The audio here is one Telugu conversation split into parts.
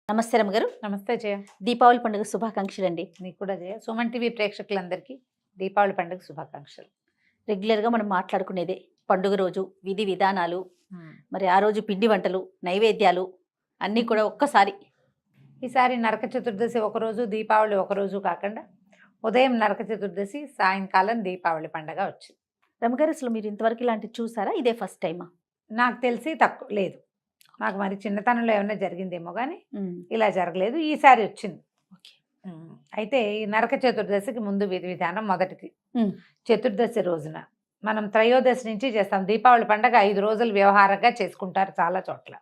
నమస్తే రమ్మగారు. నమస్తే జయ. దీపావళి పండుగ శుభాకాంక్షలు అండి. నీకు కూడా జయ. సుమన్ టీవీ ప్రేక్షకులందరికీ దీపావళి పండుగ శుభాకాంక్షలు. రెగ్యులర్గా మనం మాట్లాడుకునేదే పండుగ రోజు విధి విధానాలు, మరి ఆ రోజు పిండి వంటలు, నైవేద్యాలు అన్నీ కూడా ఒక్కసారి. ఈసారి నరక చతుర్దశి ఒకరోజు, దీపావళి ఒకరోజు కాకుండా ఉదయం నరక చతుర్దశి, సాయంకాలం దీపావళి పండుగ వచ్చింది. రమ్మగారు, అసలు మీరు ఇంతవరకు ఇలాంటివి చూసారా? ఇదే ఫస్ట్ టైమా? నాకు తెలిసి తక్కువ లేదు. నాకు మరి చిన్నతనంలో ఏమైనా జరిగిందేమో కానీ ఇలా జరగలేదు. ఈసారి వచ్చింది. అయితే ఈ నరక చతుర్దశికి ముందు విధి విధానం మొదటిది. చతుర్దశి రోజున మనం త్రయోదశి నుంచి చేస్తాం. దీపావళి పండుగ 5 రోజులు వ్యవహారంగా చేసుకుంటారు చాలా చోట్ల.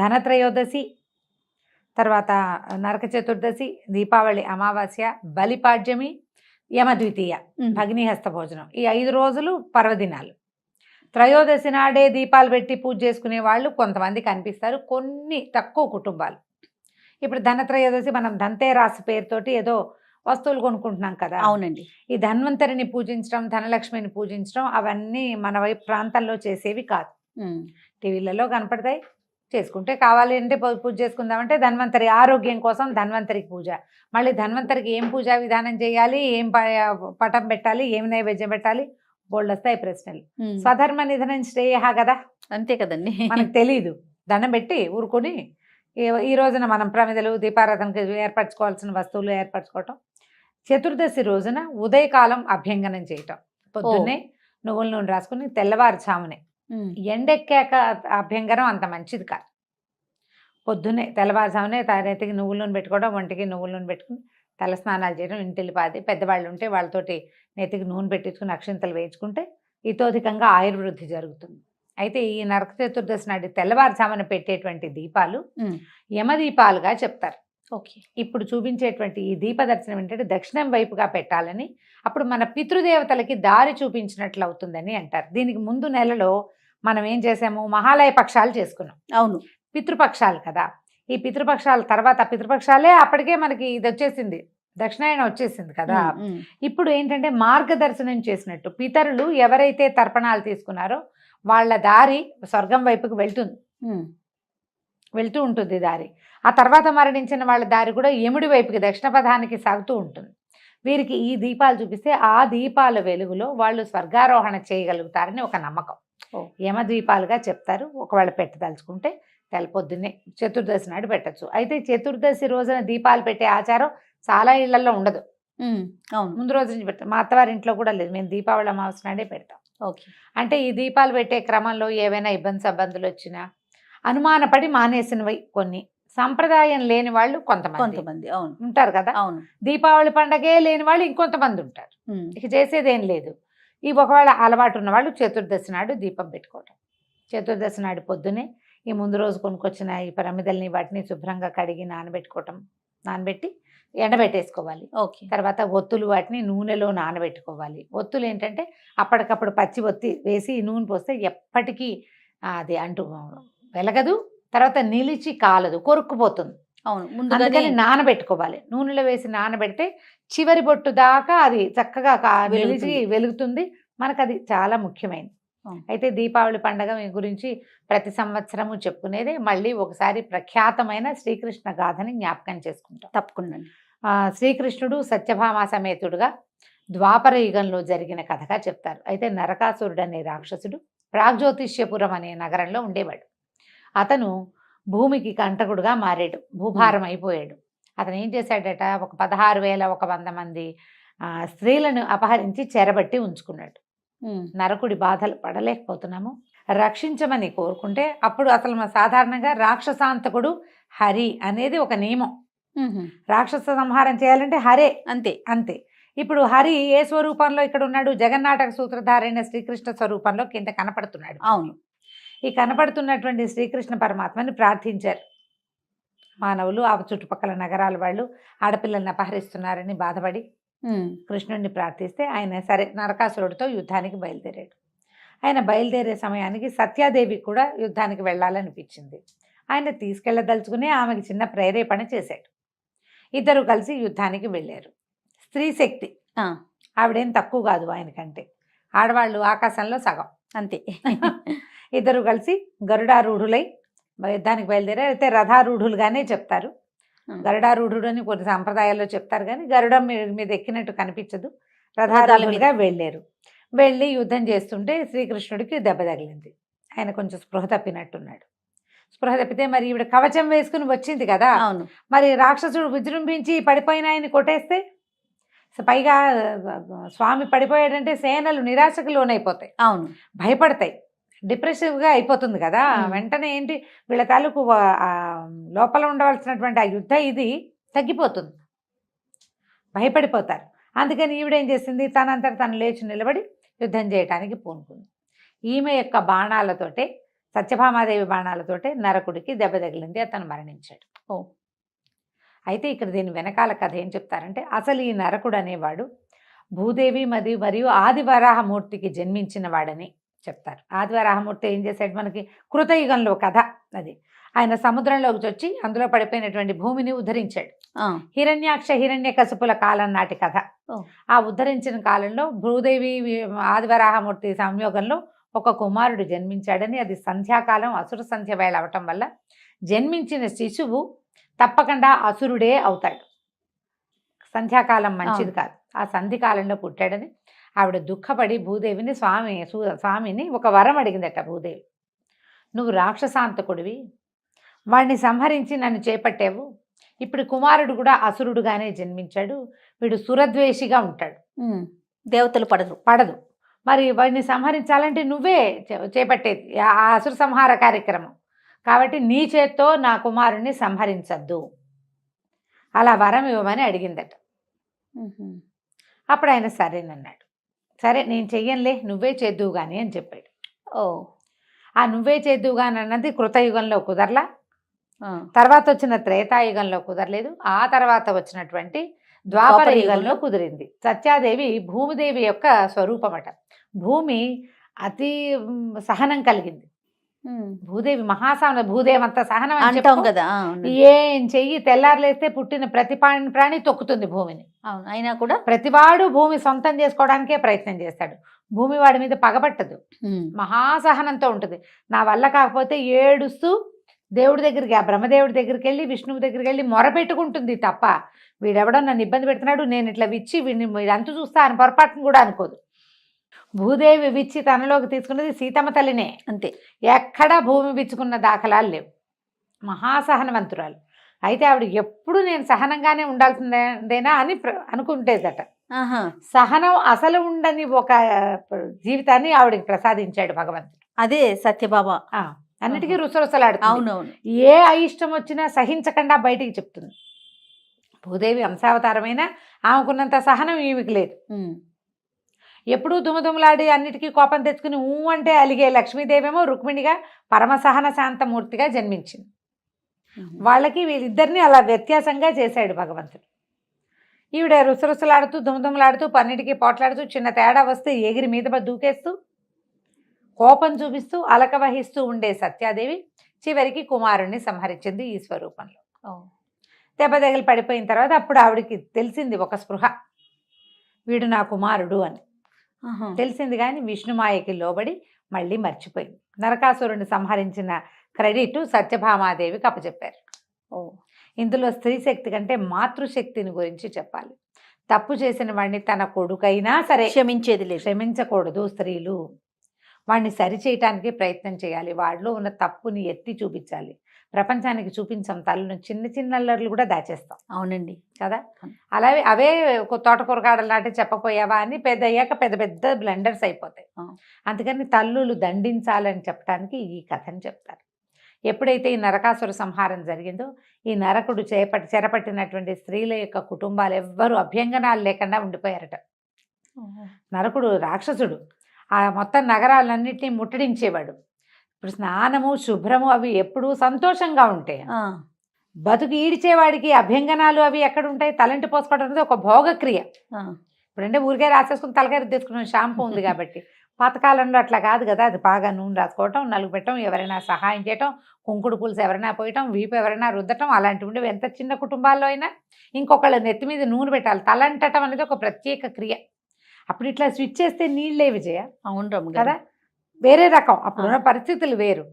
ధన త్రయోదశి, తర్వాత నరక చతుర్దశి, దీపావళి అమావాస్య, బలిపాడ్యమి, యమద్వితీయ, భగినీహస్త భోజనం, ఈ 5 రోజులు పర్వదినాలు. త్రయోదశి నాడే దీపాలు పెట్టి పూజ చేసుకునే వాళ్ళు కొంతమంది కనిపిస్తారు, కొన్ని తక్కువ కుటుంబాలు. ఇప్పుడు ధనత్రయోదశి మనం ధన్తేరాసు పేరుతోటి ఏదో వస్తువులు కొనుక్కుంటున్నాం కదా. అవునండి. ఈ ధన్వంతరిని పూజించడం, ధనలక్ష్మిని పూజించడం అవన్నీ మన వైపు ప్రాంతాల్లో చేసేవి కాదు. టీవీలలో కనపడతాయి, చేసుకుంటే కావాలి అంటే పూజ చేసుకుందామంటే ధన్వంతరి ఆరోగ్యం కోసం ధన్వంతరికి పూజ. మళ్ళీ ధన్వంతరికి ఏం పూజా విధానం చేయాలి, ఏం పటం పెట్టాలి, ఏం నైవేద్యం పెట్టాలి, బోల్డ్ వస్తాయి ప్రశ్నలు. స్వధర్మ నిధనం శ్రేయ కదా, అంతే కదండి. మనకు తెలీదు. దండం పెట్టి ఊరుకొని ఈ రోజున మనం ప్రమిదలు, దీపారాధనకి ఏర్పరచుకోవాల్సిన వస్తువులు ఏర్పరచుకోవటం. చతుర్దశి రోజున ఉదయకాలం అభ్యంగనం చేయటం. పొద్దున్నే నువ్వుల నూనె రాసుకుని తెల్లవారుజామునే, ఎండెక్కాక అభ్యంగనం అంత మంచిది కాదు. పొద్దున్నే తెల్లవారుజామునే నెత్తికి నువ్వుల నూనె పెట్టుకోవడం, ఒంటికి నువ్వుల నూనె పెట్టుకుని తల స్నానాలు చేయడం, ఇంటిల్లిపాది పెద్దవాళ్ళు ఉంటే వాళ్ళతోటి నెత్తికి నూనె పెట్టించుకుని అక్షింతలు వేయించుకుంటే ఇతోధికంగా ఆయుర్వృద్ధి జరుగుతుంది. అయితే ఈ నరక చతుర్దశి నాటి తెల్లవారుజామున పెట్టేటువంటి దీపాలు యమదీపాలుగా చెప్తారు. ఓకే. ఇప్పుడు చూపించేటువంటి ఈ దీపదర్శనం ఏంటంటే దక్షిణం వైపుగా పెట్టాలని, అప్పుడు మన పితృదేవతలకి దారి చూపించినట్లు అవుతుందని అంటారు. దీనికి ముందు నెలలో మనం ఏం చేసాము, మహాలయ పక్షాలు చేసుకున్నాం. అవును, పితృపక్షాలు కదా. ఈ పితృపక్షాల తర్వాత పితృపక్షాలే అప్పటికే మనకి ఇది వచ్చేసింది, దక్షిణాయనం వచ్చేసింది కదా. ఇప్పుడు ఏంటంటే మార్గదర్శనం చేసినట్టు పితరులు ఎవరైతే తర్పణాలు తీసుకున్నారో వాళ్ళ దారి స్వర్గం వైపుకి వెళ్తూ ఉంటుంది దారి. ఆ తర్వాత మరణించిన వాళ్ళ దారి కూడా యముడి వైపుకి దక్షిణ పథానికి సాగుతూ ఉంటుంది. వీరికి ఈ దీపాలు చూపిస్తే ఆ దీపాల వెలుగులో వాళ్ళు స్వర్గారోహణ చేయగలుగుతారని ఒక నమ్మకం. యమద్వీపాలుగా చెప్తారు. ఒకవేళ పెట్టదలుచుకుంటే పొద్దున్నే చతుర్దశి నాడు పెట్టచ్చు. అయితే చతుర్దశి రోజున దీపాలు పెట్టే ఆచారం చాలా ఇళ్లలో ఉండదు. అవును, ముందు రోజు నుంచి పెడతాం. మా అత్తవారి ఇంట్లో కూడా లేదు, మేము దీపావళి అమావాస్య నాడే పెడతాం. ఓకే. అంటే ఈ దీపాలు పెట్టే క్రమంలో ఏవైనా ఇబ్బందులు వచ్చినా అనుమానపడి మానేసినవి కొన్ని, సంప్రదాయం లేని వాళ్ళు కొంతమంది అవును ఉంటారు కదా. అవును, దీపావళి పండగే లేని వాళ్ళు ఇంకొంతమంది ఉంటారు. ఇక చేసేదేం లేదు. ఈ ఒకవేళ అలవాటు ఉన్న వాళ్ళు చతుర్దశి నాడు దీపం పెట్టుకోవటం. చతుర్దశి నాడు పొద్దునే ఈ ముందు రోజు కొనుక్కొచ్చిన ఈ ప్రమిదల్ని వాటిని శుభ్రంగా కడిగి నానబెట్టి ఎండబెట్టేసుకోవాలి. ఓకే. తర్వాత ఒత్తులు వాటిని నూనెలో నానబెట్టుకోవాలి. ఒత్తులు ఏంటంటే అప్పటికప్పుడు పచ్చి ఒత్తి వేసి నూనె పోస్తే ఎప్పటికీ అది అంటూ వెలగదు, తర్వాత నిలిచి కాలదు, కొరుక్కుపోతుంది. అవును, అందుకని నానబెట్టుకోవాలి. నూనెలో వేసి నానబెడితే చివరి బొట్టు దాకా అది చక్కగా నిలిచి వెలుగుతుంది. మనకు అది చాలా ముఖ్యమైనది. అయితే దీపావళి పండుగ గురించి ప్రతి సంవత్సరము చెప్పుకునేది. మళ్ళీ ఒకసారి ప్రఖ్యాతమైన శ్రీకృష్ణ గాథని జ్ఞాపకం చేసుకుంటాం. తప్పకుండా. శ్రీకృష్ణుడు సత్యభామ సమేతుడుగా ద్వాపర యుగంలో జరిగిన కథగా చెప్తారు. అయితే నరకాసురుడు అనే రాక్షసుడు ప్రాగ్జ్యోతిష్యపురం అనే నగరంలో ఉండేవాడు. అతను భూమికి కంటకుడుగా మారాడు, భూభారం అయిపోయాడు. అతను ఏం చేశాడట, ఒక 16,100 మంది స్త్రీలను అపహరించి చెరబట్టి ఉంచుకున్నాడు. నరకుడి బాధలు పడలేకపోతున్నాము, రక్షించమని కోరుకుంటే అప్పుడు అసలు సాధారణంగా రాక్షసాంతకుడు హరి అనేది ఒక నియమం. రాక్షస సంహారం చేయాలంటే హరే, అంతే. ఇప్పుడు హరి ఏ స్వరూపంలో ఇక్కడ ఉన్నాడు, జగన్నాటక సూత్రధారైన శ్రీకృష్ణ స్వరూపంలో కింద కనపడుతున్నాడు. అవును. ఈ కనపడుతున్నటువంటి శ్రీకృష్ణ పరమాత్మని ప్రార్థించారు మానవులు. ఆ చుట్టుపక్కల నగరాల వాళ్ళు ఆడపిల్లల్ని అపహరిస్తున్నారని బాధపడి కృష్ణుడిని ప్రార్థిస్తే ఆయన సరే నరకాసురుడితో యుద్ధానికి బయలుదేరాడు. ఆయన బయలుదేరే సమయానికి సత్యాదేవి కూడా యుద్ధానికి వెళ్ళాలనిపించింది. ఆయన తీసుకెళ్లదలుచుకుని ఆమెకి చిన్న ప్రేరేపణ చేశాడు. ఇద్దరు కలిసి యుద్ధానికి వెళ్ళారు. స్త్రీ శక్తి ఆవిడేం తక్కువ కాదు ఆయనకంటే. ఆడవాళ్ళు ఆకాశంలో సగం అంతే. ఇద్దరు కలిసి గరుడారూఢులై యుద్ధానికి బయలుదేరారు. అయితే రథారూఢులుగానే చెప్తారు. గరుడారూఢుడు అని కొన్ని సాంప్రదాయాల్లో చెప్తారు, కానీ గరుడం మీద ఎక్కినట్టు కనిపించదు. రథారూఢులుగా వెళ్ళారు. వెళ్ళి యుద్ధం చేస్తుంటే శ్రీకృష్ణుడికి దెబ్బ తగిలింది. ఆయన కొంచెం స్పృహ తప్పినట్టున్నాడు. స్పృహ తప్పితే మరి ఈవిడ కవచం వేసుకుని వచ్చింది కదా, అవును. మరి రాక్షసుడు విజృంభించి పడిపోయిన ఆయన్ని కొట్టేస్తే, పైగా స్వామి పడిపోయాడంటే సేనలు నిరాశకు లోనైపోతాయి, అవును, భయపడతాయి, డిప్రెసివ్గా అయిపోతుంది కదా. వెంటనే ఏంటి వీళ్ళ తాలూకు లోపల ఉండవలసినటువంటి ఆ యుద్ధ ఇది తగ్గిపోతుంది, భయపడిపోతారు. అందుకని ఈవిడేం చేసింది, తనంతట తను లేచి నిలబడి యుద్ధం చేయడానికి పూనుకుంది. ఈమె యొక్క బాణాలతోటే, సత్యభామాదేవి బాణాలతోటే నరకుడికి దెబ్బ తగిలింది, అతను మరణించాడు. అయితే ఇక్కడ దీని వెనకాల కథ ఏం చెప్తారంటే, అసలు ఈ నరకుడు అనేవాడు భూదేవి మరియు ఆదివరాహమూర్తికి జన్మించిన వాడని చెప్తారు. ఆదివరాహమూర్తి ఏం చేశాడు, మనకి కృతయుగంలో కథ అది. ఆయన సముద్రంలోకి వచ్చి అందులో పడిపోయినటువంటి భూమిని ఉద్ధరించాడు. హిరణ్యాక్ష హిరణ్యకశిపుల కాలం నాటి కథ. ఆ ఉద్ధరించిన కాలంలో భూదేవి ఆదివరాహమూర్తి సంయోగంలో ఒక కుమారుడు జన్మించాడని, అది సంధ్యాకాలం అసుర సంధ్య వేళ అవటం వల్ల జన్మించిన శిశువు తప్పకుండా అసురుడే అవుతాడు. సంధ్యాకాలం మంచిది కాదు, ఆ సంధికాలంలో పుట్టాడని ఆవిడ దుఃఖపడి భూదేవిని స్వామిని ఒక వరం అడిగిందట. భూదేవి, నువ్వు రాక్షసాంతకుడివి, వాడిని సంహరించి నన్ను చేపట్టావు, ఇప్పుడు కుమారుడు కూడా అసురుడుగానే జన్మించాడు, వీడు సురద్వేషిగా ఉంటాడు, దేవతలు పడదు, మరి వాడిని సంహరించాలంటే నువ్వే చేపట్టేది ఆ అసుర సంహార కార్యక్రమం, కాబట్టి నీ చేత్తో నా కుమారుణ్ణి సంహరించద్దు, అలా వరం ఇవ్వమని అడిగిందట. అప్పుడు ఆయన సరేనన్నాడు. సరే నేను చెయ్యనులే, నువ్వే చేద్దువు కానీ అని చెప్పాడు. ఆ నువ్వే చేద్దువు కానీ అన్నది కృతయుగంలో కుదరలా, తర్వాత వచ్చిన త్రేతాయుగంలో కుదరలేదు, ఆ తర్వాత వచ్చినటువంటి ద్వాపర యుగంలో కుదిరింది. సత్యాదేవి భూమిదేవి యొక్క స్వరూపమట. భూమి అతి సహనం కలిగింది, భూదేవి మహాసహనం, భూదేవి అంత సహనం అంటాం కదా. ఏం చెయ్యి తెల్లారులేస్తే పుట్టిన ప్రతి ప్రాణి తొక్కుతుంది భూమిని. అవును, అయినా కూడా ప్రతివాడు భూమి సొంతం చేసుకోవడానికే ప్రయత్నం చేస్తాడు, భూమి వాడి మీద పగబట్టదు, మహాసహనంతో ఉంటుంది. నా వల్ల కాకపోతే ఏడుస్తూ దేవుడి దగ్గరికి, ఆ బ్రహ్మదేవుడి దగ్గరికి వెళ్ళి విష్ణువు దగ్గరికి వెళ్ళి మొరపెట్టుకుంటుంది తప్ప, వీడెవడో నన్ను ఇబ్బంది పెడుతున్నాడు, నేను ఇట్లా విచ్చి వీడిని అంతు చూస్తా అని పొరపాటును కూడా అనుకోదు. భూదేవి విచ్చి తనలోకి తీసుకున్నది సీతమ్మ తల్లినే, అంతే. ఎక్కడా భూమి విచ్చుకున్న దాఖలాలు లేవు, మహాసహనవంతురాలు. అయితే ఆవిడ ఎప్పుడు నేను సహనంగానే ఉండాల్సిందేనా అని అనుకుంటేదట. సహనం అసలు ఉండని ఒక జీవితాన్ని ఆవిడకి ప్రసాదించాడు భగవంతుడు. అదే సత్యభామ అన్నిటికీ రుసరుసలాడుతుంది. అవునవును, ఏ అయిష్టం వచ్చినా సహించకుండా బయటికి చెప్తుంది. భూదేవి అంశావతారమైన ఆమెకున్నంత సహనం ఈమెకి లేదు. ఎప్పుడూ దుమదుమలాడి అన్నిటికీ కోపం తెచ్చుకుని అంటే అలిగే లక్ష్మీదేవేమో రుక్మిణిగా పరమసహన శాంతమూర్తిగా జన్మించింది. వాళ్ళకి వీళ్ళిద్దరిని అలా వ్యత్యాసంగా చేశాడు భగవంతుడు. ఈవిడ రుసరుసలాడుతూ దుమదుమలాడుతూ పన్నిటికీ పోట్లాడుతూ చిన్న తేడా వస్తే ఎగిరి మీద దూకేస్తూ కోపం చూపిస్తూ అలక వహిస్తూ ఉండే సత్యాదేవి చివరికి కుమారుణ్ణి సంహరించింది ఈ స్వరూపంలో. దెబ్బ తగిలి పడిపోయిన తర్వాత అప్పుడు ఆవిడికి తెలిసింది ఒక స్పృహ, వీడు నా కుమారుడు అని తెలిసింది. కానీ విష్ణుమాయకి లోబడి మళ్ళీ మర్చిపోయింది. నరకాసురుడిని సంహరించిన క్రెడిట్ సత్యభామాదేవికి అప్పచెప్పారు. ఇందులో స్త్రీ శక్తి కంటే మాతృశక్తిని గురించి చెప్పాలి. తప్పు చేసిన వాడిని తన కొడుకైనా సరే క్షమించేది లేదు, క్షమించకూడదు. స్త్రీలు వాడిని సరిచేయటానికి ప్రయత్నం చేయాలి, వాడిలో ఉన్న తప్పుని ఎత్తి చూపించాలి. ప్రపంచానికి చూపించాం, తల్లిని చిన్న చిన్న అల్లర్లు కూడా దాచేస్తాం. అవునండి కదా. అలాగే అవే తోటకూరగాడలు నాటి చెప్పపోయావా అని పెద్ద అయ్యాక పెద్ద పెద్ద బ్లెండర్స్ అయిపోతాయి. అందుకని తల్లులు దండించాలని చెప్పడానికి ఈ కథని చెప్తారు. ఎప్పుడైతే ఈ నరకాసుర సంహారం జరిగిందో, ఈ నరకుడు చెరపట్టినటువంటి స్త్రీల యొక్క కుటుంబాలు ఎవ్వరూ అభ్యంగనాలు లేకుండా ఉండిపోయారట. నరకుడు రాక్షసుడు ఆ మొత్తం నగరాలన్నింటినీ ముట్టడించేవాడు. ఇప్పుడు స్నానము శుభ్రము అవి ఎప్పుడూ సంతోషంగా ఉంటాయి. బతుకు ఈడ్చేవాడికి అభ్యంగనాలు అవి ఎక్కడ ఉంటాయి? తలంటి పోసుకోవడం అనేది ఒక భోగక్రియ. ఇప్పుడంటే ఊరికే రాసేసుకుని తలకాయ తీసుకున్న షాంపూ ఉంది కాబట్టి. పాతకాలంలో అట్లా కాదు కదా, అది బాగా నూనె రాసుకోవటం, నలుగు పెట్టడం, ఎవరైనా సహాయం చేయటం, కుంకుడు పులుసు ఎవరైనా పోయటం, వీపు ఎవరైనా రుద్దటం, అలాంటివి ఉండేవి. ఎంత చిన్న కుటుంబాల్లో అయినా ఇంకొకళ్ళ నెత్తి మీద నూనె పెట్టాలి. తలంటటం అనేది ఒక ప్రత్యేక క్రియ. అప్పుడు ఇట్లా స్విచ్ చేస్తే నీళ్ళే విజయ. అవును కదా, వేరే రకం. అప్పుడున్న పరిస్థితులు వేరు.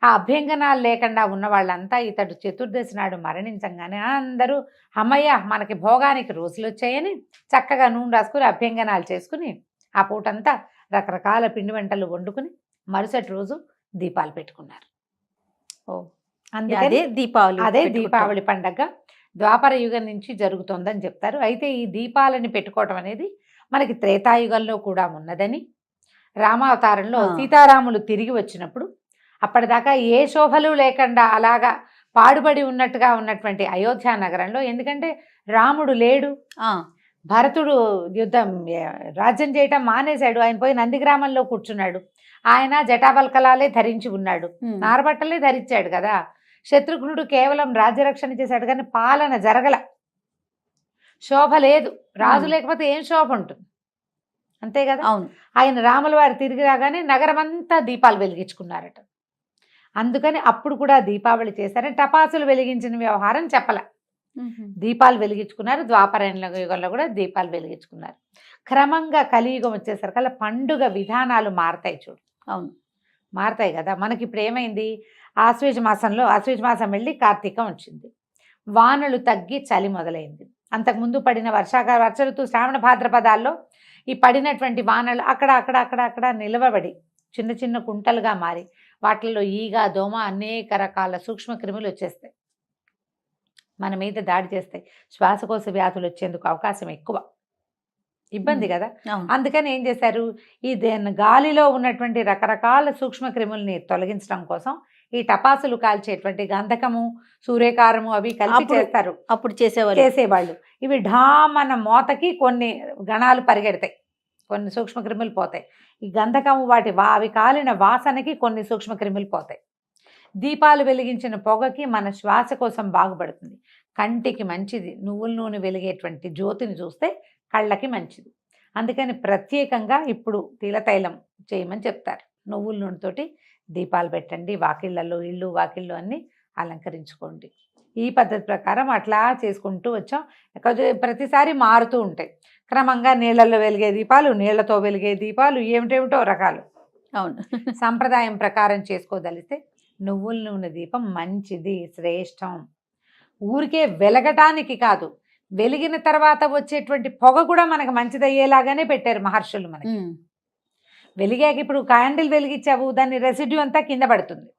ఆ అభ్యంగనాలు లేకుండా ఉన్న వాళ్ళంతా ఇతడు చతుర్దశి నాడు మరణించంగానే అందరూ అమ్మయ్య మనకి భోగానికి రోజులు వచ్చాయని చక్కగా నూనె రాసుకుని అభ్యంగనాలు చేసుకుని ఆ పూటంతా రకరకాల పిండి వంటలు వండుకుని మరుసటి రోజు దీపాలు పెట్టుకున్నారు. అదే దీపావళి అదే దీపావళి పండగ ద్వాపర యుగం నుంచి జరుగుతోందని చెప్తారు. అయితే ఈ దీపాలని పెట్టుకోవటం అనేది మనకి త్రేతాయుగంలో కూడా ఉన్నదని, రామావతారంలో సీతారాములు తిరిగి వచ్చినప్పుడు అప్పటిదాకా ఏ శోభలు లేకుండా అలాగా పాడుబడి ఉన్నట్టుగా ఉన్నటువంటి అయోధ్య నగరంలో, ఎందుకంటే రాముడు లేడు, భరతుడు రాజ్యం చేయటం మానేశాడు, ఆయన పోయి నందిగ్రామంలో కూర్చున్నాడు, ఆయన జటాబల్కలాలే ధరించి ఉన్నాడు, నారబట్టలే ధరించాడు కదా. శత్రుఘ్నుడు కేవలం రాజ్యరక్షణ చేశాడు కానీ పాలన జరగల, శోభ లేదు. రాజు లేకపోతే ఏం శోభ ఉంటుంది, అంతే కదా. అవును. ఆయన రాముల వారు తిరిగి రాగానే నగరం అంతా దీపాలు వెలిగించుకున్నారట. అందుకని అప్పుడు కూడా దీపావళి చేశారని టపాసులు వెలిగించిన వ్యవహారం చెప్పల, దీపాలు వెలిగించుకున్నారు. ద్వాపర యుగంలో కూడా దీపాలు వెలిగించుకున్నారు. క్రమంగా కలియుగం వచ్చేసరికల్లా పండుగ విధానాలు మారతాయి చూడు. అవును, మారతాయి కదా. మనకి ఇప్పుడు ఏమైంది, ఆశ్వేజ మాసం వెళ్ళి కార్తీకం వచ్చింది, వానలు తగ్గి చలి మొదలైంది. అంతకుముందు పడిన వర్ష ఋతు శ్రావణ భాద్రపదాల్లో ఈ పడినటువంటి వానలు అక్కడ నిలవబడి చిన్న చిన్న కుంటలుగా మారి వాటిల్లో ఈగ దోమ అనేక రకాల సూక్ష్మ క్రిములు వచ్చేస్తాయి, మన మీద దాడి చేస్తాయి. శ్వాసకోశ వ్యాధులు వచ్చేందుకు అవకాశం ఎక్కువ, ఇబ్బంది కదా. అందుకని ఏం చేశారు, ఈ గాలిలో ఉన్నటువంటి రకరకాల సూక్ష్మ క్రిముల్ని తొలగించడం కోసం ఈ టపాసులు కాల్చేటువంటి గంధకము సూర్యకారము అవి కలిపి చేస్తారు. అప్పుడు చేసేవాళ్ళు. ఇవి ఢామన్న మోతకి కొన్ని గణాలు పరిగెడతాయి, కొన్ని సూక్ష్మ క్రిములు పోతాయి. ఈ గంధకము అవి కాలిన వాసనకి కొన్ని సూక్ష్మ క్రిములు పోతాయి. దీపాలు వెలిగించిన పొగకి మన శ్వాస కోసం బాగుపడుతుంది, కంటికి మంచిది. నువ్వుల నూనె వెలిగేటువంటి జ్యోతిని చూస్తే కళ్ళకి మంచిది. అందుకని ప్రత్యేకంగా ఇప్పుడు తిలతైలం చేయమని చెప్తారు. నువ్వుల నూనెతోటి దీపాలు పెట్టండి, వాకిళ్ళల్లో ఇళ్ళు వాకిళ్ళు అన్నీ అలంకరించుకోండి. ఈ పద్ధతి ప్రకారం అట్లా చేసుకుంటూ వచ్చాం. ప్రతిసారి మారుతూ ఉంటాయి. క్రమంగా నీళ్ళల్లో వెలిగే దీపాలు, నీళ్లతో వెలిగే దీపాలు, ఏమిటేమిటో రకాలు. అవును, సంప్రదాయం ప్రకారం చేసుకోదలిస్తే నువ్వుల నూనె దీపం మంచిది, శ్రేష్టం. ఊరికే వెలగటానికి కాదు, వెలిగిన తర్వాత వచ్చేటువంటి పొగ కూడా మనకు మంచిదయ్యేలాగానే పెట్టారు మహర్షులు మనకి. వెలిగాక ఇప్పుడు క్యాండిల్ వెలిగించావు, దాని రెసిడ్యూ అంతా కింద పడుతుంది.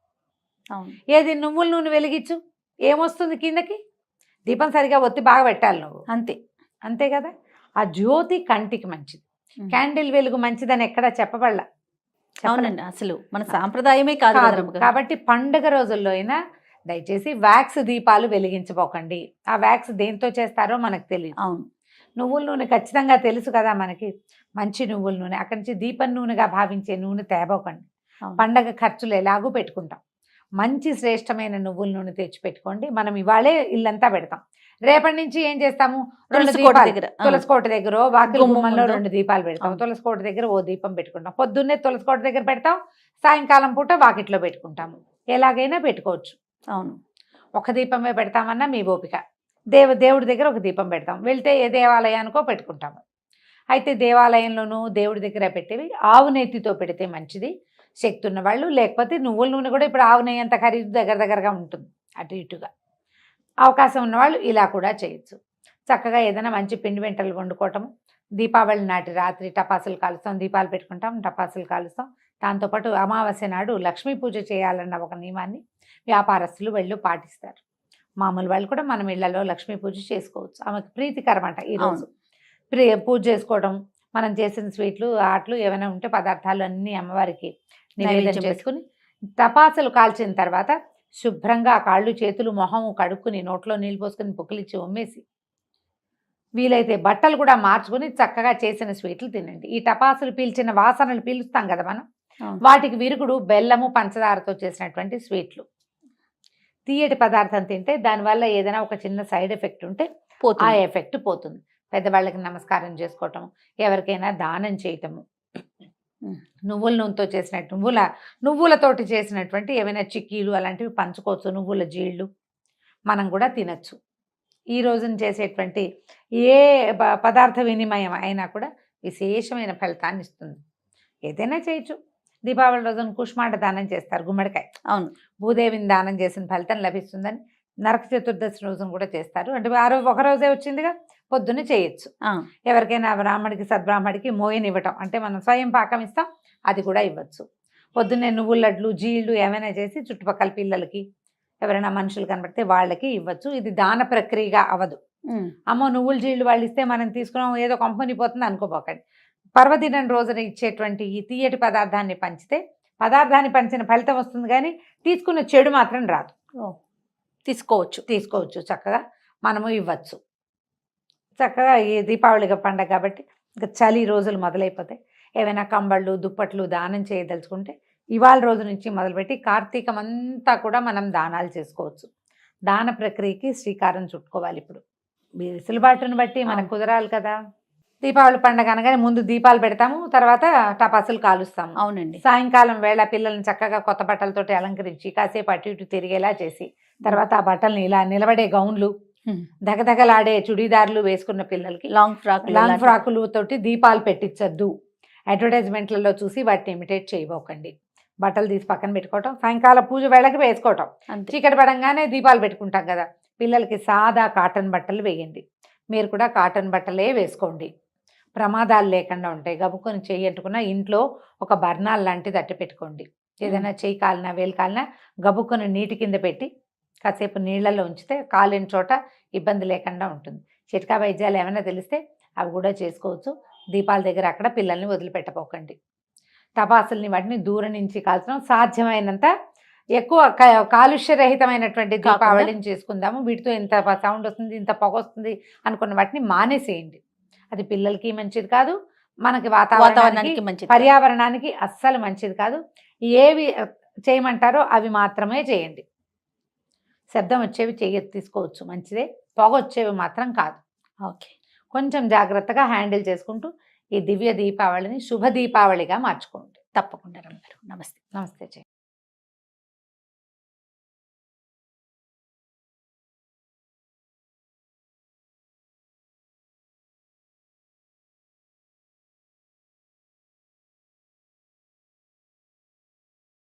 ఏది నువ్వుల నూనె వెలిగించు, ఏమొస్తుంది కిందకి? దీపం సరిగా ఒత్తి బాగా పెట్టాలి నువ్వు, అంతే కదా. ఆ జ్యోతి కంటికి మంచిది. క్యాండిల్ వెలుగు మంచిదని ఎక్కడా చెప్పబడలా. అవునండి, అసలు మన సాంప్రదాయమే కాదు. కాబట్టి పండుగ రోజుల్లో అయినా దయచేసి వ్యాక్స్ దీపాలు వెలిగించబోకండి. ఆ వ్యాక్స్ దేంతో చేస్తారో మనకు తెలియదు. అవును, నువ్వుల నూనె ఖచ్చితంగా తెలుసు కదా మనకి, మంచి నువ్వుల నూనె. అక్కడి నుంచి దీపం నూనెగా భావించే నూనె తేబోకండి. పండగ ఖర్చులు ఎలాగూ పెట్టుకుంటాం, మంచి శ్రేష్టమైన నువ్వుల నూనె తెచ్చి పెట్టుకోండి. మనం ఇవాళే ఇల్లంతా పెడతాం, రేపటి నుంచి ఏం చేస్తాము, తులసికోట దగ్గర వాకిలి గుమ్మంలో 2 దీపాలు పెడతాం, తులసికోట దగ్గర ఓ దీపం పెట్టుకుంటాం, పొద్దున్నే తులసికోట దగ్గర పెడతాం, సాయంకాలం పూట వాకిట్లో పెట్టుకుంటాము. ఎలాగైనా పెట్టుకోవచ్చు. అవును, ఒక దీపమే పెడతామన్నా మీ ఓపిక. దేవుడి దగ్గర ఒక దీపం పెడతాం, వెళ్తే ఏ దేవాలయానికో పెట్టుకుంటాము. అయితే దేవాలయంలోనూ దేవుడి దగ్గర పెట్టేవి ఆవు నెయ్యితో పెడితే మంచిది, శక్తి ఉన్నవాళ్ళు. లేకపోతే నువ్వుల నూనె కూడా ఇప్పుడు ఆవు నెయ్యి అంత ఖరీదు దగ్గరగా ఉంటుంది, అటు ఇటుగా. అవకాశం ఉన్నవాళ్ళు ఇలా కూడా చేయొచ్చు. చక్కగా ఏదైనా మంచి పిండి వంటలు వండుకోవటము. దీపావళి నాటి రాత్రి టపాసులు కాలుస్తాం, దీపాలు పెట్టుకుంటాం, టపాసులు కాలుస్తాం. దాంతోపాటు అమావాస్య నాడు లక్ష్మీ పూజ చేయాలన్న ఒక నియమాన్ని వ్యాపారస్తులు వాళ్ళు పాటిస్తారు. మామూలు వాళ్ళు కూడా మనం ఇళ్లలో లక్ష్మీ పూజ చేసుకోవచ్చు, ఆమెకు ప్రీతికరమాట. ఈరోజు పూజ చేసుకోవడం, మనం చేసిన స్వీట్లు ఆటలు ఏమైనా ఉంటే పదార్థాలు అన్నీ అమ్మవారికి నివేదన చేసుకుని టపాసులు కాల్చిన తర్వాత శుభ్రంగా కాళ్ళు చేతులు మొహం కడుక్కుని నోట్లో నీళ్ళు పోసుకొని పుక్కిలిచ్చి ఉమ్మేసి వీలైతే బట్టలు కూడా మార్చుకుని చక్కగా చేసిన స్వీట్లు తినండి. ఈ టపాసులు పీల్చిన వాసనలు పీలుస్తాం కదా మనం, వాటికి విరుగుడు బెల్లము పంచదారతో చేసినటువంటి స్వీట్లు. తీయటి పదార్థం తింటే దానివల్ల ఏదైనా ఒక చిన్న సైడ్ ఎఫెక్ట్ ఉంటే ఆ ఎఫెక్ట్ పోతుంది. పెద్దవాళ్ళకి నమస్కారం చేసుకోవటం, ఎవరికైనా దానం చేయటము, నువ్వుల నూనెతో చేసినట్టు నువ్వులతోటి చేసినటువంటి ఏమైనా చిక్కీలు అలాంటివి పంచుకోవచ్చు. నువ్వుల జీళ్ళు మనం కూడా తినచ్చు. ఈ రోజున చేసేటువంటి ఏ పదార్థ వినిమయం అయినా కూడా విశేషమైన ఫలితాన్ని ఇస్తుంది. ఏదైనా చేయొచ్చు. దీపావళి రోజున కుష్మాండ దానం చేస్తారు, గుమ్మడికాయ. అవును. భూదేవిని దానం చేసిన ఫలితం లభిస్తుందని నరక చతుర్దశి రోజున కూడా చేస్తారు. అంటే ఆ రోజు ఒక రోజే వచ్చిందిగా, పొద్దున్న చేయొచ్చు. ఆ, ఎవరికైనా బ్రాహ్మడికి సద్బ్రాహ్మడికి మోయనివ్వటం అంటే మనం స్వయం పాకం ఇస్తాం, అది కూడా ఇవ్వచ్చు. పొద్దున్నే నువ్వుల లడ్లు జీళ్ళు ఏమైనా చేసి చుట్టుపక్కల పిల్లలకి ఎవరైనా మనుషులు కనబడితే వాళ్ళకి ఇవ్వచ్చు. ఇది దాన ప్రక్రియగా అవ్వదు. ఉమ్, అమ్మో నువ్వుల జీళ్ళు వాళ్ళు ఇస్తే మనం తీసుకున్నాం ఏదో కంపెనీ పోతుంది అనుకోపోకండి. పర్వదినం రోజున ఇచ్చేటువంటి ఈ తీయటి పదార్థాన్ని పంచితే పదార్థాన్ని పంచిన ఫలితం వస్తుంది, కానీ తీసుకున్న చెడు మాత్రం రాదు. ఓ, తీసుకోవచ్చు చక్కగా మనము ఇవ్వచ్చు. చక్కగా ఈ దీపావళి పండగ కాబట్టి ఇంకా చలి రోజులు మొదలైపోతాయి. ఏమైనా కంబళ్ళు దుప్పట్లు దానం చేయదలుచుకుంటే ఇవాళ రోజు నుంచి మొదలుపెట్టి కార్తీకం అంతా కూడా మనం దానాలు చేసుకోవచ్చు. దాన ప్రక్రియకి శ్రీకారం చుట్టుకోవాలి. ఇప్పుడు వెసులుబాటును బట్టి మనకు కుదరాలి కదా. దీపావళి పండగ అనగానే ముందు దీపాలు పెడతాము, తర్వాత టపాసులు కాలుస్తాము. అవునండి. సాయంకాలం వేళ పిల్లల్ని చక్కగా కొత్త బట్టలతోటి అలంకరించి కాసేపు అటు ఇటు తిరిగేలా చేసి తర్వాత ఆ బట్టల్ని ఇలా నిలబడే గౌన్లు, దగదగలాడే చుడీదార్లు వేసుకున్న పిల్లలకి లాంగ్ ఫ్రాకులు తోటి దీపాలు పెట్టించద్దు. అడ్వర్టైజ్మెంట్లలో చూసి వాటిని ఇమిటేట్ చేయబోకండి. బట్టలు తీసి పక్కన పెట్టుకోవటం, సాయంకాలం పూజ వేళకి వేసుకోవటం. అంతే. చీకటి పడంగానే దీపాలు పెట్టుకుంటాం కదా. పిల్లలకి సాదా కాటన్ బట్టలు వేయండి. మీరు కూడా కాటన్ బట్టలే వేసుకోండి. ప్రమాదాలు లేకుండా ఉంటాయి. గబుకొని చెయ్యట్టుకున్న ఇంట్లో ఒక బర్నాల్ లాంటిది అట్టి పెట్టుకోండి. ఏదైనా చెయ్యి కాలినా వేలు కాలినా గబుకొని నీటి కింద పెట్టి కాసేపు నీళ్ళలో ఉంచితే కాలిన చోట ఇబ్బంది లేకుండా ఉంటుంది. చిట్కా వైద్యాలు ఏమైనా తెలిస్తే అవి కూడా చేసుకోవచ్చు. దీపాల దగ్గర అక్కడ పిల్లల్ని వదిలిపెట్టపోకండి. టపాసుల్ని వాటిని దూరం నుంచి కాల్చడం, సాధ్యమైనంత ఎక్కువ కాలుష్యరహితమైనటువంటి దీపావళిని చేసుకుందాము. వీటితో ఇంత సౌండ్ వస్తుంది, ఇంత పొగ వస్తుంది అనుకున్న వాటిని మానేసేయండి. అది పిల్లలకి మంచిది కాదు, మనకి వాతావరణానికి మంచిది, పర్యావరణానికి అస్సలు మంచిది కాదు. ఏవి చేయమంటారో అవి మాత్రమే చేయండి. శబ్దం వచ్చేవి తీసుకోవచ్చు, మంచిదే. పొగ వచ్చేవి మాత్రం కాదు. ఓకే. కొంచెం జాగ్రత్తగా హ్యాండిల్ చేసుకుంటూ ఈ దివ్య దీపావళిని శుభ దీపావళిగా మార్చుకోండి. తప్పకుండా రమ్య గారు. నమస్తే. నమస్తే.